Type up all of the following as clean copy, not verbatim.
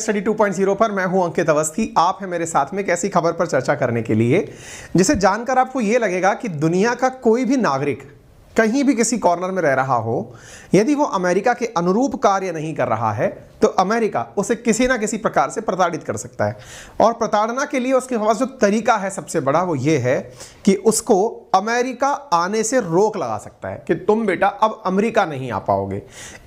Study 2.0 पर मैं हूं अंकित अवस्थी। आप हैं मेरे साथ में एक ऐसी खबर पर चर्चा करने के लिए जिसे जानकर आपको यह लगेगा कि दुनिया का कोई भी नागरिक कहीं भी किसी कॉर्नर में रह रहा हो, यदि वो अमेरिका के अनुरूप कार्य नहीं कर रहा है तो अमेरिका उसे किसी ना किसी प्रकार से प्रताड़ित कर सकता है। और प्रताड़ना के लिए उसके पास जो तरीका है सबसे बड़ा वो ये है कि उसको अमेरिका आने से रोक लगा सकता है कि तुम बेटा अब अमेरिका नहीं आ पाओगे।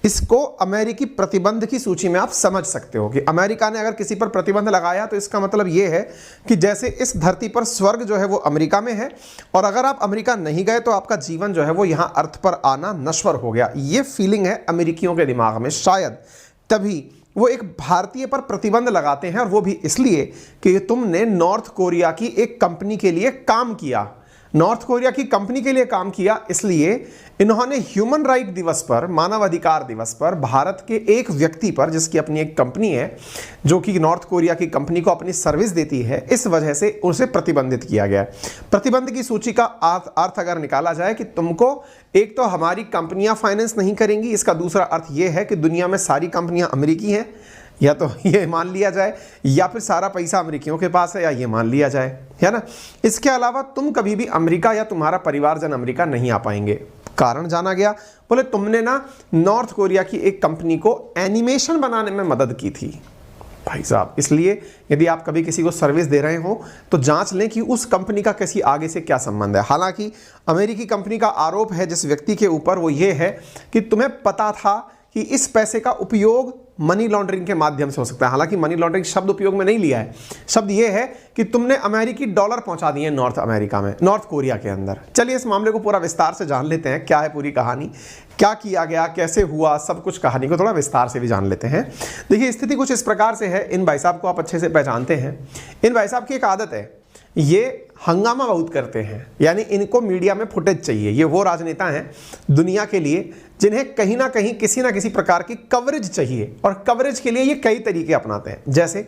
इसको अमेरिकी प्रतिबंध की सूची में आप समझ सकते हो कि अमेरिका ने अगर किसी पर प्रतिबंध लगाया तो इसका मतलब ये है कि जैसे इस धरती पर स्वर्ग जो है वो अमेरिका में है, और अगर आप अमेरिका नहीं गए तो आपका जीवन जो है वो यहाँ अर्थ पर आना नश्वर हो गया। ये फीलिंग है अमेरिकियों के दिमाग में, शायद तभी वो एक भारतीय पर प्रतिबंध लगाते हैं, और वो भी इसलिए कि तुमने नॉर्थ कोरिया की एक कंपनी के लिए काम किया। नॉर्थ कोरिया की कंपनी के लिए काम किया इसलिए इन्होंने ह्यूमन राइट दिवस पर, मानवाधिकार दिवस पर भारत के एक व्यक्ति पर, जिसकी अपनी एक कंपनी है जो कि नॉर्थ कोरिया की कंपनी को अपनी सर्विस देती है, इस वजह से उसे प्रतिबंधित किया गया। प्रतिबंध की सूची का अर्थ अगर निकाला जाए कि तुमको एक तो हमारी कंपनियां फाइनेंस नहीं करेंगी, इसका दूसरा अर्थ यह है कि दुनिया में सारी कंपनियां अमेरिकी हैं, या तो ये मान लिया जाए, या फिर सारा पैसा अमेरिकियों के पास है, या ये मान लिया जाए, है ना। इसके अलावा तुम कभी भी अमेरिका या तुम्हारा परिवारजन अमेरिका नहीं आ पाएंगे। कारण जाना गया, बोले तुमने ना नॉर्थ कोरिया की एक कंपनी को एनिमेशन बनाने में मदद की थी। भाई साहब, इसलिए यदि आप कभी किसी को सर्विस दे रहे हो तो जांच लें कि उस कंपनी का किसी आगे से क्या संबंध है। हालांकि अमेरिकी कंपनी का आरोप है जिस व्यक्ति के ऊपर, वो ये है कि तुम्हें पता था कि इस पैसे का उपयोग मनी लॉन्ड्रिंग के माध्यम से हो सकता है। हालांकि मनी लॉन्ड्रिंग शब्द उपयोग में नहीं लिया है, शब्द यह है कि तुमने अमेरिकी डॉलर पहुंचा दिए नॉर्थ अमेरिका में, नॉर्थ कोरिया के अंदर। चलिए इस मामले को पूरा विस्तार से जान लेते हैं, क्या है पूरी कहानी, क्या किया गया, कैसे हुआ, सब कुछ कहानी को थोड़ा विस्तार से भी जान लेते हैं। देखिए स्थिति कुछ इस प्रकार से है, इन भाई साहब को आप अच्छे से पहचानते हैं। इन भाई साहब की एक आदत है, ये हंगामा बहुत करते हैं, यानी इनको मीडिया में फुटेज चाहिए। ये वो राजनेता हैं दुनिया के लिए जिन्हें कहीं ना कहीं किसी ना किसी प्रकार की कवरेज चाहिए, और कवरेज के लिए ये कई तरीके अपनाते हैं। जैसे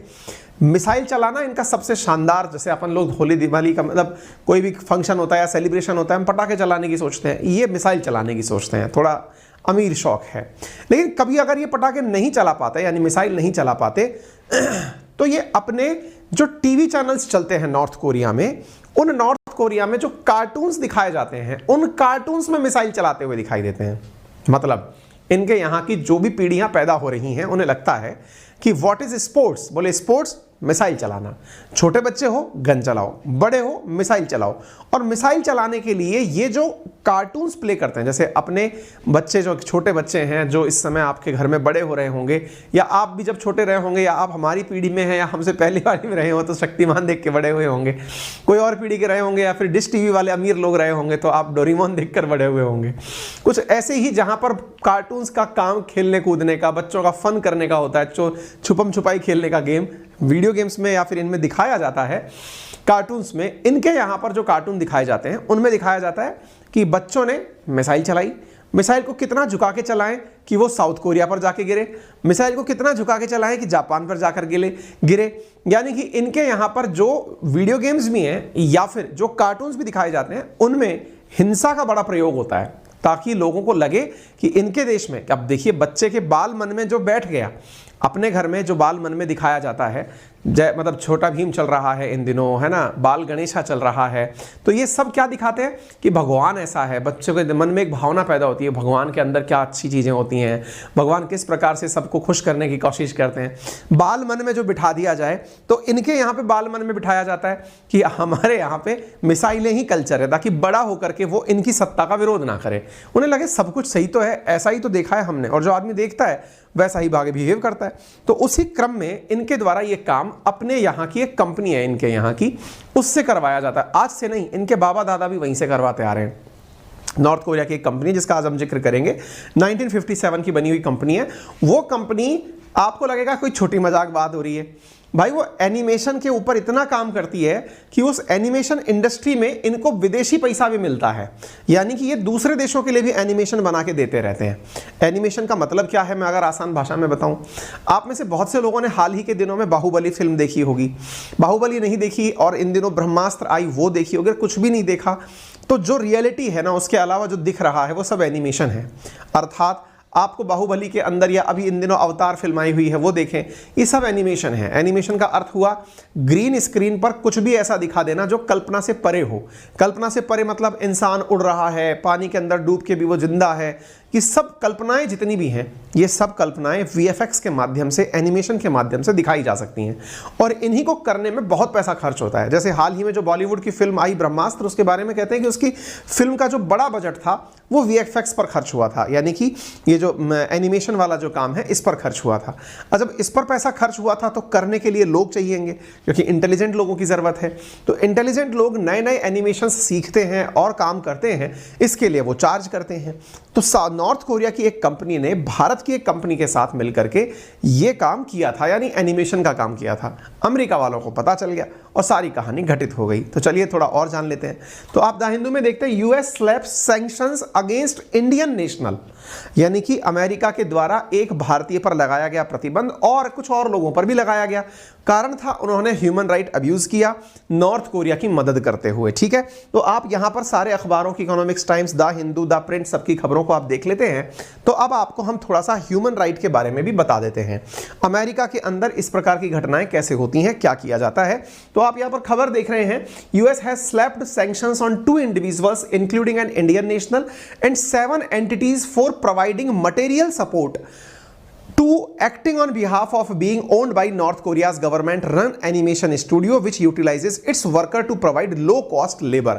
मिसाइल चलाना इनका सबसे शानदार, जैसे अपन लोग होली दिवाली का मतलब कोई भी फंक्शन होता है या सेलिब्रेशन होता है, हम पटाखे चलाने की सोचते हैं, ये मिसाइल चलाने की सोचते हैं, थोड़ा अमीर शौक है। लेकिन कभी अगर ये पटाखे नहीं चला पाते, यानी मिसाइल नहीं चला पाते, तो ये अपने जो टीवी चैनल्स चलते हैं नॉर्थ कोरिया में, उन नॉर्थ कोरिया में जो कार्टून्स दिखाए जाते हैं, उन कार्टून्स में मिसाइल चलाते हुए दिखाई देते हैं। मतलब इनके यहाँ की जो भी पीढ़ियां पैदा हो रही हैं उन्हें लगता है कि व्हाट इज स्पोर्ट्स, बोले स्पोर्ट्स मिसाइल चलाना। छोटे बच्चे हो गन चलाओ, बड़े हो मिसाइल चलाओ। और मिसाइल चलाने के लिए ये जो कार्टून्स प्ले करते हैं, जैसे अपने बच्चे जो छोटे बच्चे हैं जो इस समय आपके घर में बड़े हो रहे होंगे, या आप भी जब छोटे रहे होंगे, या आप हमारी पीढ़ी में हैं या हमसे पहली बारी में रहे हो तो शक्तिमान देख के बड़े हुए होंगे, कोई और पीढ़ी के रहे होंगे, या फिर डिश टीवी वाले अमीर लोग रहे होंगे तो आप डोरेमोन देख कर बड़े हुए होंगे। कुछ ऐसे ही जहाँ पर कार्टून्स का काम खेलने कूदने का, बच्चों का फन करने का होता है, छुपम छुपाई खेलने का गेम वीडियो गेम्स में या फिर इनमें दिखाया जाता है। कार्टून्स में इनके यहाँ पर जो कार्टून दिखाए जाते हैं उनमें दिखाया जाता है कि बच्चों ने मिसाइल चलाई, मिसाइल को कितना झुका के चलाएं कि वो साउथ कोरिया पर जाके गिरे, मिसाइल को कितना झुका के चलाएं कि जापान पर जाकर गिरे। यानी कि इनके यहाँ पर जो वीडियो गेम्स भी हैं या फिर जो कार्टून्स भी दिखाए जाते हैं उनमें हिंसा का बड़ा प्रयोग होता है, ताकि लोगों को लगे कि इनके देश में, अब देखिए बच्चे के बाल मन में जो बैठ गया, अपने घर में जो बाल मन में दिखाया जाता है, मतलब छोटा भीम चल रहा है इन दिनों, है ना, बाल गणेशा चल रहा है, तो ये सब क्या दिखाते हैं कि भगवान ऐसा है। बच्चों के मन में एक भावना पैदा होती है, भगवान के अंदर क्या अच्छी चीज़ें होती हैं, भगवान किस प्रकार से सबको खुश करने की कोशिश करते हैं। बाल मन में जो बिठा दिया जाए, तो इनके यहाँ पे बाल मन में बिठाया जाता है कि हमारे यहाँ पे मिसाइलें ही कल्चर है, ताकि बड़ा होकर के वो इनकी सत्ता का विरोध ना करे, उन्हें लगे सब कुछ सही तो है, ऐसा ही तो देखा है हमने, और जो आदमी देखता है वैसा ही भागे बिहेव करता है। तो उसी क्रम में इनके द्वारा ये काम अपने यहाँ की एक कंपनी है इनके यहाँ की, उससे करवाया जाता है। आज से नहीं, इनके बाबा दादा भी वहीं से करवाते आ रहे हैं। नॉर्थ कोरिया की एक कंपनी जिसका आज हम जिक्र करेंगे, 1957 की बनी हुई कंपनी है। वो कंपनी, आपको लगेगा कोई छोटी मजाक बात हो रही है, भाई वो एनिमेशन के ऊपर इतना काम करती है कि उस एनिमेशन इंडस्ट्री में इनको विदेशी पैसा भी मिलता है। यानी कि ये दूसरे देशों के लिए भी एनिमेशन बना के देते रहते हैं। एनिमेशन का मतलब क्या है, मैं अगर आसान भाषा में बताऊं, आप में से बहुत से लोगों ने हाल ही के दिनों में बाहुबली फिल्म देखी होगी। बाहुबली नहीं देखी और इन दिनों ब्रह्मास्त्र आई वो देखी होगी, कुछ भी नहीं देखा, तो जो रियलिटी है ना उसके अलावा जो दिख रहा है वो सब एनिमेशन है। अर्थात आपको बाहुबली के अंदर या अभी इन दिनों अवतार फिल्म आई हुई है वो देखें, ये सब एनिमेशन है। एनिमेशन का अर्थ हुआ ग्रीन स्क्रीन पर कुछ भी ऐसा दिखा देना जो कल्पना से परे हो। कल्पना से परे मतलब इंसान उड़ रहा है, पानी के अंदर डूब के भी वो जिंदा है, ये सब कल्पनाएं जितनी भी हैं, ये सब कल्पनाएं वीएफएक्स के माध्यम से, एनिमेशन के माध्यम से दिखाई जा सकती हैं और इन्हीं को करने में बहुत पैसा खर्च होता है। जैसे हाल ही में जो बॉलीवुड की फिल्म आई ब्रह्मास्त्र, उसके बारे में कहते हैं कि उसकी फिल्म का जो बड़ा बजट था वो वीएफएक्स पर खर्च हुआ था, यानी कि ये जो एनिमेशन वाला जो काम है इस पर खर्च हुआ था। और जब इस पर पैसा खर्च हुआ था तो करने के लिए लोग चाहिएंगे, क्योंकि इंटेलिजेंट लोगों की ज़रूरत है। तो इंटेलिजेंट लोग नए नए एनिमेशन सीखते हैं और काम करते हैं, इसके लिए वो चार्ज करते हैं। तो नॉर्थ कोरिया की एक कंपनी ने भारत की एक कंपनी के साथ मिलकर के ये काम किया था, यानी एनिमेशन का काम किया था। अमेरिका वालों को पता चल गया और सारी कहानी घटित हो गई। तो चलिए थोड़ा और जान लेते हैं। तो आप द हिंदू में देखते हैं, US slaps sanctions against Indian national, यानी कि अमेरिका के द्वारा एक भारतीय पर लगाया गया प्रतिबंध और कुछ और लोगों पर भी लगाया गया। कारण था उन्होंने ह्यूमन राइट अब्यूज किया नॉर्थ कोरिया की मदद करते हुए। ठीक है, तो आप यहां पर सारे अखबारों की, economics times, the Hindu, the print, सबकी खबरों को आप देख लेते हैं। तो अब आपको हम थोड़ा सा ह्यूमन राइट के बारे में भी बता देते हैं, अमेरिका के अंदर इस प्रकार की घटनाएं कैसे होती हैं, क्या किया जाता है। तो आप यहां पर खबर देख रहे हैं, US has slapped sanctions on 2 individuals including an Indian national and 7 entities for providing material support to acting on behalf of being owned by North Korea's government run animation studio which utilizes its worker to provide low cost labor।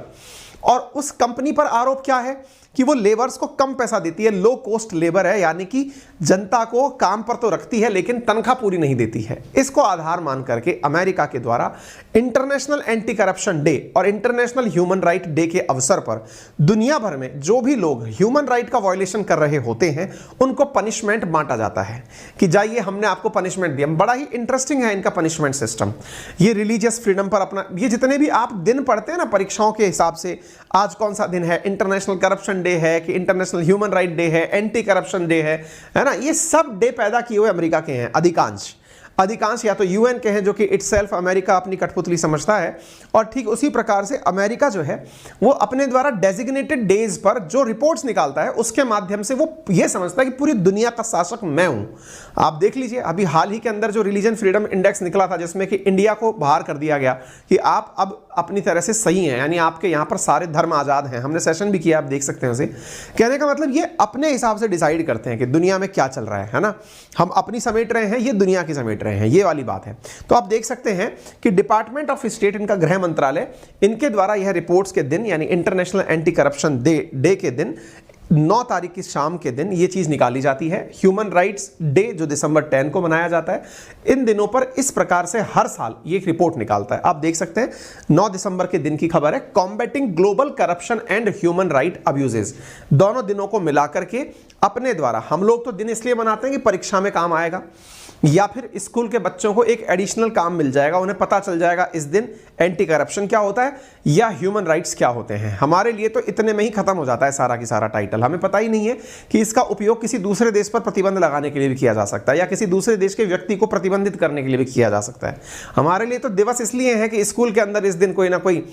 और उस company पर आरोप क्या है कि वो labours को कम पैसा देती है, लो कॉस्ट लेबर है, यानी कि जनता को काम पर तो रखती है लेकिन तनख्वाह पूरी नहीं देती है। इसको आधार मान करके अमेरिका के द्वारा इंटरनेशनल एंटी करप्शन डे और इंटरनेशनल ह्यूमन राइट डे के अवसर पर दुनिया भर में जो भी लोग ह्यूमन राइट का वायलेशन कर रहे होते हैं उनको पनिशमेंट बांटा जाता है कि जाइए हमने आपको पनिशमेंट दिया। बड़ा ही इंटरेस्टिंग है इनका पनिशमेंट सिस्टम। ये रिलीजियस फ्रीडम पर अपना, ये जितने भी आप दिन पढ़ते हैं ना परीक्षाओं के हिसाब से, आज कौन सा दिन है, इंटरनेशनल करप्शन डे है कि इंटरनेशनल ह्यूमन राइट डे है, एंटी करप्शन डे है ना, ये सब डे पैदा किए हुए अमेरिका के हैं। अधिकांश या तो यूएन के हैं जो कि इटसेल्फ अमेरिका अपनी कठपुतली समझता है, और ठीक उसी प्रकार से अमेरिका जो है वो अपने द्वारा डेजिग्नेटेड डेज पर जो रिपोर्ट्स निकालता है उसके माध्यम से वो ये समझता है कि पूरी दुनिया का शासक मैं हूं। आप देख लीजिए अभी हाल ही के अंदर जो रिलीजन फ्रीडम इंडेक्स निकला था जिसमें कि इंडिया को बाहर कर दिया गया कि आप अब अपनी तरह से सही हैं, यानी आपके यहाँ पर सारे धर्म आज़ाद हैं। हमने सेशन भी किया, आप देख सकते हैं उसे। कहने का मतलब ये अपने हिसाब से डिसाइड करते हैं कि दुनिया में क्या चल रहा है ना। हम अपनी समेट रहे हैं, ये दुनिया की समेट रहे हैं, ये वाली बात है। तो आप देख सकते हैं कि डिपार्टमेंट ऑफ स्टेट, इनका गृह मंत्रालय, इनके द्वारा यह रिपोर्ट्स के दिन यानी इंटरनेशनल एंटी करप्शन डे के दिन 9 तारीख की शाम के दिन ये चीज़ निकाली जाती है। ह्यूमन राइट्स डे जो दिसंबर 10 को मनाया जाता है, इन दिनों पर इस प्रकार से हर साल ये एक रिपोर्ट निकालता है। आप देख सकते हैं 9 दिसंबर के दिन की खबर है, combating global corruption and human right abuses. दोनों दिनों को मिलाकर के अपने द्वारा, हम लोग तो दिन इसलिए मनाते हैं कि परीक्षा में काम आएगा या फिर स्कूल के बच्चों को एक एडिशनल काम मिल जाएगा, उन्हें पता चल जाएगा इस दिन एंटी करप्शन क्या होता है या ह्यूमन राइट्स क्या होते हैं। हमारे लिए तो इतने में ही खत्म हो जाता है सारा की सारा टाइटल। हमें पता ही नहीं है कि इसका उपयोग किसी दूसरे देश पर प्रतिबंध लगाने के लिए भी किया जा सकता है या किसी दूसरे देश के व्यक्ति को प्रतिबंधित करने के लिए भी किया जा सकता है। हमारे लिए तो दिवस इसलिए है कि स्कूल के अंदर इस दिन कोई ना कोई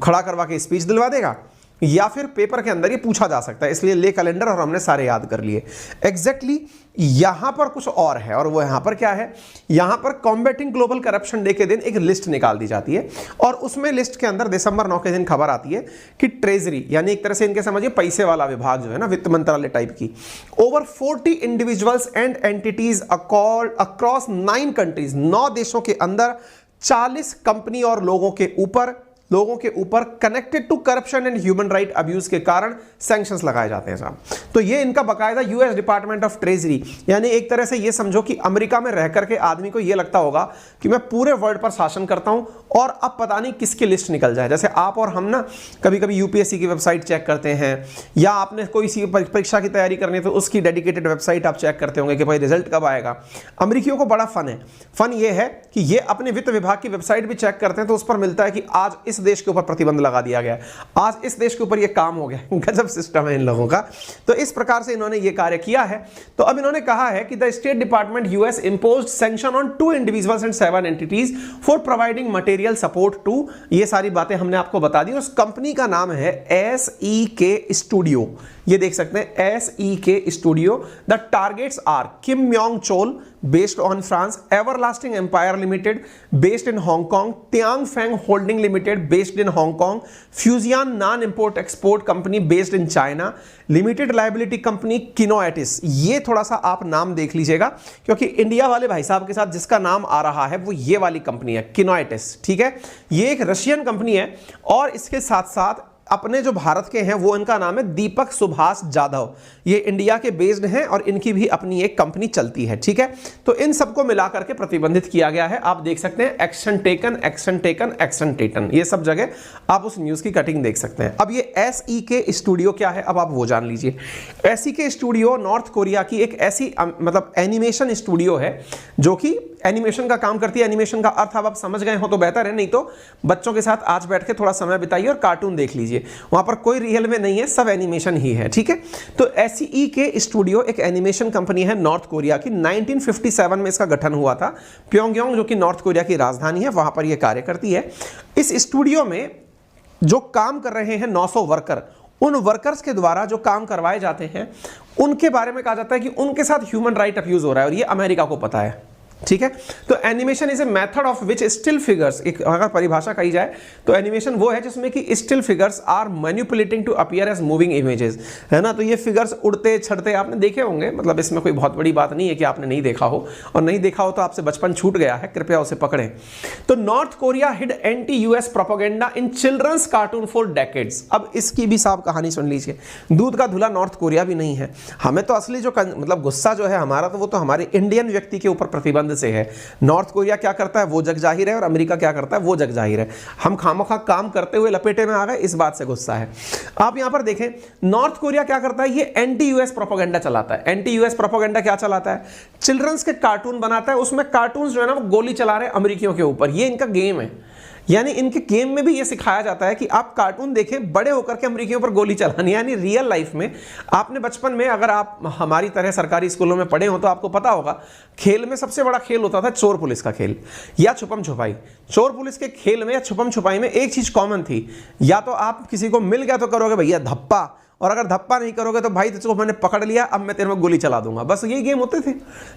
खड़ा करवा के स्पीच दिलवा देगा या फिर पेपर के अंदर ये पूछा जा सकता है, इसलिए ले कैलेंडर और हमने सारे याद कर लिए। एग्जैक्टली यहां पर कुछ और है, और वो यहां पर क्या है, यहां पर कॉम्बैटिंग ग्लोबल करप्शन डे के दिन एक लिस्ट निकाल दी जाती है और उसमें लिस्ट के अंदर दिसंबर 9 के दिन खबर आती है कि ट्रेजरी यानी एक तरह से इनके समझिए पैसे वाला विभाग जो है ना, वित्त मंत्रालय टाइप की, over 40 individuals and entities across 9 countries, 9 देशों के अंदर 40 कंपनी और लोगों के ऊपर connected to corruption and human right abuse के कारण सैंक्शंस लगाए जाते हैं साहब। तो ये इनका बकायदा यूएस डिपार्टमेंट ऑफ ट्रेजरी, यानी एक तरह से ये समझो कि अमेरिका में रह करके आदमी को ये लगता होगा कि मैं पूरे वर्ल्ड पर शासन करता हूं और अब पता नहीं किसकी लिस्ट निकल जाए। जैसे आप और हम ना कभी कभी यूपीएससी की वेबसाइट चेक करते हैं या आपने कोई सी परीक्षा की तैयारी करनी है तो उसकी डेडिकेटेड वेबसाइट आप चेक करते होंगे कि भाई रिजल्ट कब आएगा। अमेरिकियों को बड़ा फन है। फन ये है कि ये अपने वित्त विभाग की वेबसाइट भी चेक करते हैं तो उस पर मिलता है कि आज इस देश के ऊपर प्रतिबंध लगा दिया गया, आज इस देश के ऊपर ये काम हो गया। गजब सिस्टम है इन लोगों का। तो इस प्रकार से इन्होंने ये कार्य किया है। तो अब इन्होंने कहा है कि the state department US imposed sanction on 2 individuals and 7 entities for providing material support to, ये सारी बातें हमने आपको बता दी। उस कंपनी का नाम है SEK स्टूडियो, ये देख सकते हैं SEK studio. The targets are Kim Myong Chol based on France, Everlasting Empire Limited based in Hong Kong, Tiang Feng Holding Limited based in Hong Kong, Fujian Non-Import Export Company based in China, Limited Liability Company Kinoetis। ये थोड़ा सा आप नाम देख लीजिएगा, क्योंकि India वाले भाई साहब के साथ जिसका नाम आ रहा है वो ये वाली कंपनी है Kinoetis, ठीक है। ये एक रशियन कंपनी है और इसके साथ साथ अपने जो भारत के हैं वो इनका नाम है दीपक सुभाष जाधव, ये इंडिया के बेस्ड हैं और इनकी भी अपनी एक कंपनी चलती है, ठीक है। तो इन सबको मिलाकर के प्रतिबंधित किया गया है। आप देख सकते हैं action taken, action taken, action taken, ये सब जगह आप उस न्यूज की कटिंग देख सकते हैं। अब ये SEK स्टूडियो क्या है, अब आप वो जान लीजिए। SEK स्टूडियो नॉर्थ कोरिया की एक ऐसी मतलब एनिमेशन स्टूडियो है जो कि एनिमेशन का काम करती है। एनिमेशन का अर्थ अब आप समझ गए हो तो बेहतर है, नहीं तो बच्चों के साथ आज बैठ के थोड़ा समय बिताइए और कार्टून देख लीजिए, वहां पर कोई रियल में नहीं है, सब एनिमेशन ही है, ठीक है। तो SEK स्टूडियो एक एनिमेशन कंपनी है नॉर्थ कोरिया की। 1957 में इसका गठन हुआ था। प्योंगयांग जो कि नॉर्थ कोरिया की राजधानी है वहां पर यह कार्य करती है। इस स्टूडियो में जो काम कर रहे हैं 900 वर्कर, उन वर्कर्स के द्वारा जो काम करवाए जाते हैं उनके बारे में कहा जाता है कि उनके साथ ह्यूमन राइट अब्यूज हो रहा है और ये अमेरिका को पता है, ठीक है। तो animation is a method of which still figures, एक अगर परिभाषा कही जाए तो एनिमेशन वो है जिसमें कि still figures are manipulating to appear as moving images, है ना। तो ये फिगर्स उड़ते छड़ते आपने देखे होंगे, मतलब इसमें कोई बहुत बड़ी बात नहीं है कि आपने नहीं देखा हो, और नहीं देखा हो तो आपसे बचपन छूट गया है, कृपया उसे पकड़ें। तो नॉर्थ कोरिया हिड एंटी-US propaganda in children's cartoon for decades. अब इसकी भी साहब कहानी सुन लीजिए। दूध का धुला नॉर्थ कोरिया भी नहीं है। हमें तो असली जो मतलब गुस्सा जो है हमारा, तो वो तो हमारे इंडियन व्यक्ति के ऊपर प्रतिबंध से है। नॉर्थ कोरिया क्या करता है वो जग जाहिर है और अमेरिका क्या करता है वो जग जाहिर है। हम खामखा काम करते हुए लपेटे में आ गए, इस बात से गुस्सा है। आप यहां पर देखें नॉर्थ कोरिया क्या करता है, ये एंटी-US प्रोपेगेंडा चलाता है। एंटी-US प्रोपेगेंडा क्या चलाता है, चिल्ड्रंस के कार्टून बनाता है, उसमें कार्टून्स जो है ना वो गोली चला रहे हैं अमेरिकियों के ऊपर, ये इनका गेम है। यानी इनके गेम में भी ये सिखाया जाता है कि आप कार्टून देखें, बड़े होकर के अमेरिकियों पर गोली चलानी। यानी रियल लाइफ में आपने बचपन में, अगर आप हमारी तरह सरकारी स्कूलों में पढ़े हो तो आपको पता होगा, खेल में सबसे बड़ा खेल होता था चोर पुलिस का खेल या छुपम छुपाई। चोर पुलिस के खेल में या छुपम छुपाई में एक चीज कॉमन थी, या तो आप किसी को मिल गया तो करोगे भैया धप्पा, और अगर धप्पा नहीं करोगे तो भाई तुझको मैंने पकड़ लिया, अब मैं तेरे में गोली चला दूंगा। बस यही गेम होते थे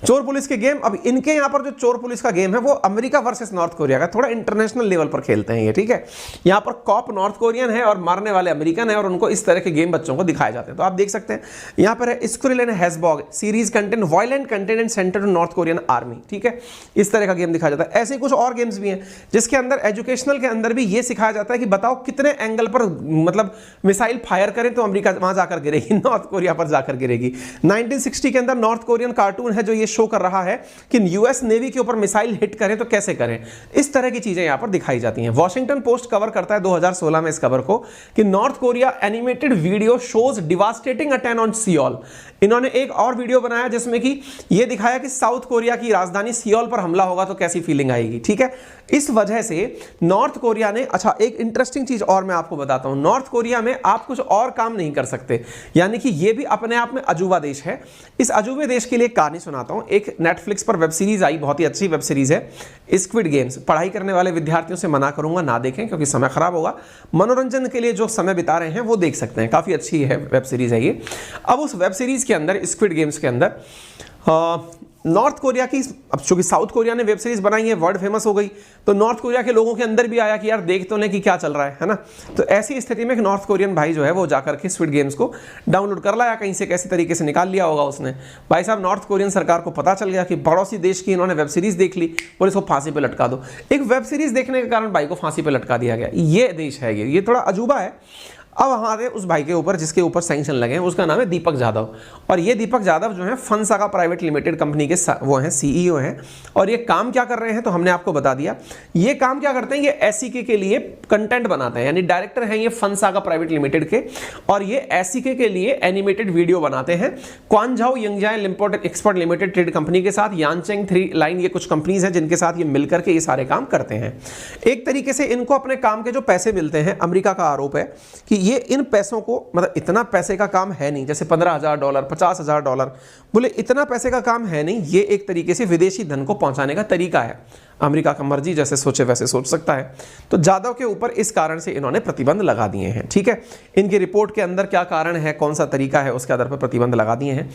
चोर पुलिस के गेम। अब इनके यहाँ पर जो चोर पुलिस का गेम है वो अमेरिका वर्सेस नॉर्थ कोरिया का, थोड़ा इंटरनेशनल लेवल पर खेलते हैं ये, ठीक है। यहाँ पर कॉप नॉर्थ कोरियन है और मारने वाले अमेरिकन है, और उनको इस तरह के गेम बच्चों को दिखाए जाते हैं। तो आप देख सकते हैं यहाँ पर है स्क्विरल एंड हैशबॉग series content violent content and centre to North Korean army, ठीक है। इस तरह का गेम दिखाया जाता है। ऐसे कुछ और गेम्स भी हैं जिसके अंदर एजुकेशनल के अंदर भी ये सिखाया जाता है कि बताओ कितने एंगल पर मतलब मिसाइल फायर करें तो अमेरिका वहां जाकर गिरेगी, नॉर्थ कोरिया पर जाकर गिरेगी। 1960 के अंदर नॉर्थ कोरियन कार्टून है जो ये शो कर रहा है कि यूएस नेवी के ऊपर मिसाइल हिट करें तो कैसे करें। इस तरह की चीजें यहां पर दिखाई जाती हैं। वॉशिंगटन पोस्ट कवर करता है 2016 में इस खबर को कि north Korea animated video shows devastating attack on Seoul. इन्होंने एक और वीडियो बनाया जिसमें कि यह दिखाया कि साउथ कोरिया की राजधानी सियोल पर हमला होगा तो कैसी फीलिंग आएगी, ठीक है। इस वजह से नॉर्थ कोरिया ने, अच्छा एक इंटरेस्टिंग चीज और मैं आपको बताता हूं, नॉर्थ कोरिया में आप कुछ और काम नहीं कर सकते, यानी कि यह भी अपने आप में अजूबा देश है। इस अजूबे देश के लिए एक कहानी सुनाता हूं। एक नेटफ्लिक्स पर वेब सीरीज आई, बहुत ही अच्छी वेब सीरीज है स्क्विड गेम्स। पढ़ाई करने वाले विद्यार्थियों से मना करूंगा ना देखें क्योंकि समय खराब होगा। मनोरंजन के लिए जो समय बिता रहे हैं वो देख सकते हैं, काफी अच्छी है वेब सीरीज है ये। अब उस वेब सीरीज के अंदर, स्क्विड गेम्स के अंदर, नॉर्थ कोरिया की, अब चूंकि साउथ कोरिया ने वेब सीरीज बनाई है, वर्ल्ड फेमस हो गई, तो नॉर्थ कोरिया के लोगों के अंदर भी आया कि यार देख तो लें कि क्या चल रहा है ना। तो ऐसी स्थिति में एक नॉर्थ कोरियन भाई जो है वो जाकर के स्क्विड गेम्स को डाउनलोड कर लाया, कहीं से कैसे तरीके से निकाल लिया होगा उसने। भाई साहब नॉर्थ कोरियन सरकार को पता चल गया कि पड़ोसी देश की इन्होंने वेब सीरीज देख ली और इसको फांसी पर लटका दो। एक वेब सीरीज देखने के कारण भाई को फांसी पर लटका दिया गया। ये देश है, ये थोड़ा अजूबा है। अब हमारे उस भाई के ऊपर जिसके ऊपर सैंक्शन लगे हैं उसका नाम है दीपक जाधव, और ये दीपक यादव जो है फनसागा प्राइवेट लिमिटेड कंपनी के वो हैं, सीईओ हैं। और ये काम क्या कर रहे हैं तो हमने आपको बता दिया। ये काम क्या करते हैं, ये एसईके के लिए कंटेंट बनाते हैं, यानी डायरेक्टर हैं ये फनसागा प्राइवेट लिमिटेड के, और ये एसईके के लिए एनिमेटेड वीडियो बनाते हैं। क्वानझाओ यंगजाय लिम्पोर्ट एक्सपर्ट लिमिटेड ट्रेड कंपनी के साथ यानचेंग 3 लाइन, ये कुछ कंपनीज हैं जिनके साथ ये मिलकर के ये सारे काम करते हैं। एक तरीके से इनको अपने काम के जो पैसे मिलते हैं, अमेरिका का आरोप है कि ये इन पैसों को, मतलब इतना पैसे का काम है नहीं, जैसे $15,000 $50,000, बोले इतना पैसे का काम है नहीं, ये एक तरीके से विदेशी धन को पहुंचाने का तरीका है। अमेरिका का मर्जी जैसे सोचे वैसे सोच सकता है। तो जाधव के ऊपर इस कारण से इन्होंने प्रतिबंध लगा दिए हैं। ठीक है, इनकी रिपोर्ट के अंदर क्या कारण है, कौन सा तरीका है, उसके आधार पर प्रतिबंध लगा दिए हैं।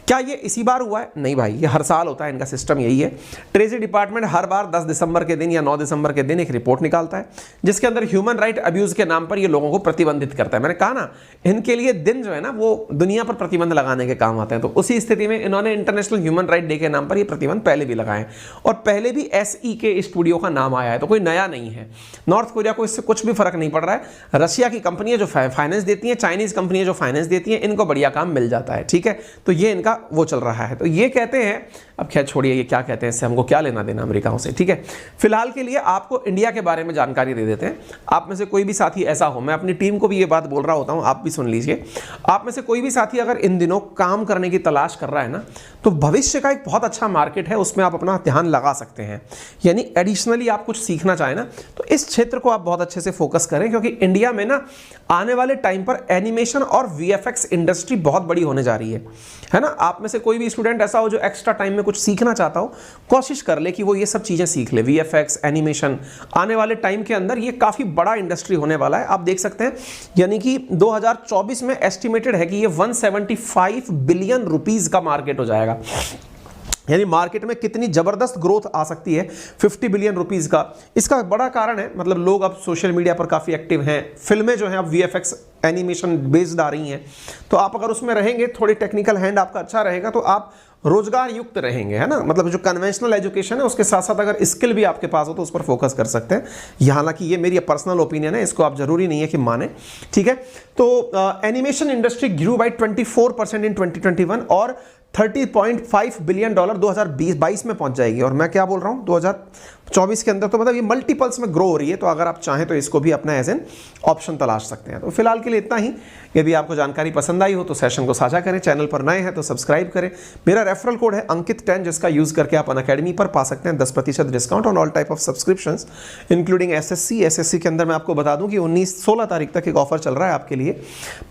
क्या ये इसी बार हुआ है? नहीं भाई, ये हर साल होता है, इनका सिस्टम यही है। ट्रेजरी डिपार्टमेंट हर बार 10 दिसंबर के दिन या 9 दिसंबर के दिन एक रिपोर्ट निकालता है जिसके अंदर ह्यूमन राइट अब्यूज के नाम पर ये लोगों को प्रतिबंधित करता है। मैंने कहा ना, इनके लिए दिन जो है ना वो दुनिया पर प्रतिबंध लगाने के काम आते हैं। तो उसी स्थिति में इन्होंने इंटरनेशनल ह्यूमन राइट डे के नाम पर ये प्रतिबंध पहले भी लगाए, और पहले भी एसईके स्टूडियो का नाम आया है, तो कोई नया नहीं है। नॉर्थ कोरिया को इससे कुछ भी फर्क नहीं पड़ रहा है। रशिया की कंपनियां जो फाइनेंस देती हैं, चाइनीज कंपनियां जो फाइनेंस देती हैं, इनको बढ़िया काम मिल जाता है। ठीक है, तो ये इनका वो चल रहा है। तो ये कहते हैं, अब खैर छोड़िए ये क्या कहते हैं, इससे हमको क्या लेना देना अमेरिकाओं से। ठीक है, फिलहाल के लिए आपको इंडिया के बारे में जानकारी दे देते हैं। आप में से कोई भी साथी ऐसा हो, मैं अपनी टीम को भी ये बात बोल रहा होता हूं, आप भी सुन लीजिए। आप में से कोई भी साथी अगर इन दिनों काम करने की तलाश कर रहा है ना, तो भविष्य का एक बहुत अच्छा मार्केट है, उसमें आप अपना ध्यान लगा सकते हैं। यानी एडिशनली आप कुछ सीखना चाहें ना, तो इस क्षेत्र को आप बहुत अच्छे से फोकस करें, क्योंकि इंडिया में ना आने वाले टाइम पर एनिमेशन और वीएफएक्स इंडस्ट्री बहुत बड़ी होने जा रही है ना। आप में से कोई भी स्टूडेंट ऐसा हो जो एक्स्ट्रा टाइम में कुछ सीखना चाहता हो, कोशिश कर ले कि वो ये सब चीजें सीख ले। वीएफएक्स, एनिमेशन आने वाले टाइम के अंदर ये काफी बड़ा इंडस्ट्री होने वाला है, आप देख सकते हैं। यानी कि 2024 में एस्टिमेटेड है कि ये 175 बिलियन रुपीस का मार्केट हो जाएगा। यानी मार्केट में कितनी जबरदस्त ग्रोथ आ सकती है 50 बिलियन रुपीस का। इसका बड़ा कारण है, मतलब लोग अब सोशल मीडिया पर काफ़ी एक्टिव हैं, फिल्में जो हैं अब वीएफएक्स एनिमेशन बेस्ड आ रही हैं, तो आप अगर उसमें रहेंगे, थोड़ी टेक्निकल हैंड आपका अच्छा रहेगा, तो आप रोजगार युक्त रहेंगे, है ना। मतलब जो कन्वेंशनल एजुकेशन है उसके साथ साथ अगर स्किल भी आपके पास हो तो उस पर फोकस कर सकते हैं। हालांकि ये मेरी पर्सनल ओपिनियन है, इसको आप जरूरी नहीं है कि माने। ठीक है, तो एनिमेशन इंडस्ट्री ग्रू बाय 24% इन 2021 और $30.5 बिलियन 2022 में पहुंच जाएगी। और मैं क्या बोल रहा हूं, 2024 के अंदर, तो मतलब ये मल्टीपल्स में ग्रो हो रही है। तो अगर आप चाहें तो इसको भी अपना एज एन ऑप्शन तलाश सकते हैं। तो फिलहाल के लिए इतना ही। यदि आपको जानकारी पसंद आई हो तो सेशन को साझा करें, चैनल पर नए हैं तो सब्सक्राइब करें। मेरा रेफरल कोड है अंकित10, जिसका यूज करके आप अनअकैडमी पर पा सकते हैं 10% discount on all type of subscriptions including SSC के अंदर मैं आपको बता दूं कि 16 तारीख तक एक ऑफर चल रहा है आपके लिए।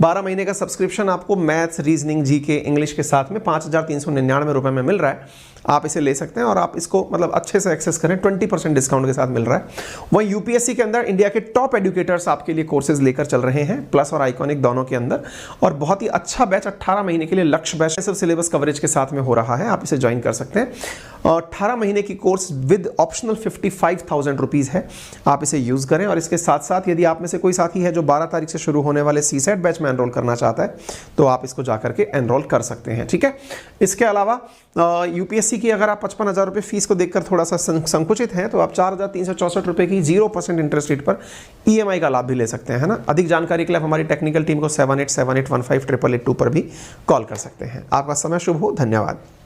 12 महीने का सब्सक्रिप्शन आपको मैथ्स, रीजनिंग, जीके, इंग्लिश के साथ में 5,399 रुपए में मिल रहा है। आप इसे ले सकते हैं और आप इसको मतलब अच्छे से एक्सेस करें, 20% डिस्काउंट के साथ मिल रहा है। वहीं यूपीएससी के अंदर इंडिया के टॉप एजुकेटर्स आपके लिए कोर्सेज लेकर चल रहे हैं, प्लस और आइकॉनिक दोनों के अंदर, और बहुत ही अच्छा बैच 18 महीने के लिए लक्ष्य बैच सब सिलेबस कवरेज के साथ में हो रहा है। आप इसे ज्वाइन कर सकते हैं। 18 महीने की कोर्स विद ऑप्शनल 55,000 रुपीज़ है, आप इसे यूज़ करें। और इसके साथ साथ यदि आप में से कोई साथी है जो 12 तारीख से शुरू होने वाले सीसेट बैच में एनरोल करना चाहता है तो आप इसको जाकर के एनरोल कर सकते हैं। ठीक है, इसके अलावा यूपीएससी की अगर आप 55,000 रुपये फीस को देखकर थोड़ा सा संकुचित हैं तो आप 4,364 रुपये की 0% इंटरेस्ट रेट पर ईएमआई का लाभ भी ले सकते हैं, है ना। अधिक जानकारी के लिए आप हमारी टेक्निकल टीम को 7878158882 पर भी कॉल कर सकते हैं। आपका समय शुभ हो, धन्यवाद।